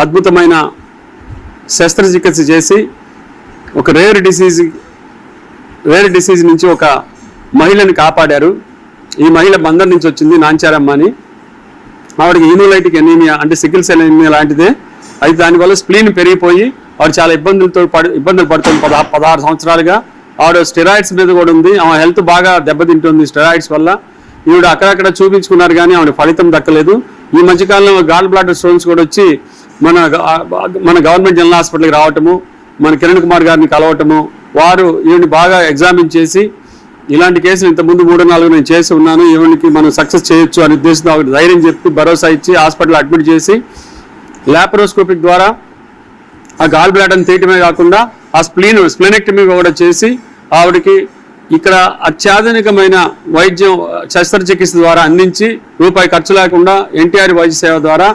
అద్భుతమైన శస్త్రచికిత్స చేసి ఒక రేర్ డిసీజ్ నుంచి ఒక మహిళని కాపాడారు. ఈ మహిళ బందర్ నుంచి వచ్చింది, నాంచారమ్మ అని. ఆవిడకి హీమోలైటిక్ ఎనీమియా అంటే సికిల్ సెల్ ఎనీమియా లాంటిదే. అయితే దానివల్ల స్ప్లీన్ పెరిగిపోయి ఆవిడ చాలా ఇబ్బందులు పడుతుంది 16 సంవత్సరాలుగా. ఆవిడ స్టెరాయిడ్స్ మీద కూడా ఉంది. ఆమె హెల్త్ బాగా దెబ్బతింటుంది స్టెరాయిడ్స్ వల్ల. ఈవిడ అక్కడక్కడ చూపించుకున్నారు కానీ ఆవిడ ఫలితం దక్కలేదు. ఈ మధ్యకాలంలో గాల్ బ్లాడర్ స్టోన్స్ కూడా వచ్చి మన గవర్నమెంట్ జనరల్ హాస్పిటల్కి రావటము, మన కిరణ్ కుమార్ గారిని కలవటము, వారు ఈవిని బాగా ఎగ్జామిన్ చేసి ఇలాంటి కేసులు ఇంతకుముందు 3-4 నేను చేసి ఉన్నాను, ఈవిడికి మనం సక్సెస్ చేయొచ్చు అనే ఉద్దేశంతో ఆవిడ ధైర్యం చెప్పి భరోసా ఇచ్చి హాస్పిటల్ అడ్మిట్ చేసి లాప్రోస్కోపిక్ ద్వారా ఆ గాల్ బ్లాడర్ని తీయటమే కాకుండా ఆ స్ప్లెనెక్టమీ కూడా చేసి ఆవిడకి ఇక్కడ అత్యాధునికమైన వైద్యం శస్త్రచికిత్స ద్వారా అందించి రూపాయి ఖర్చు లేకుండా ఎన్టీఆర్ వైద్య సేవ ద్వారా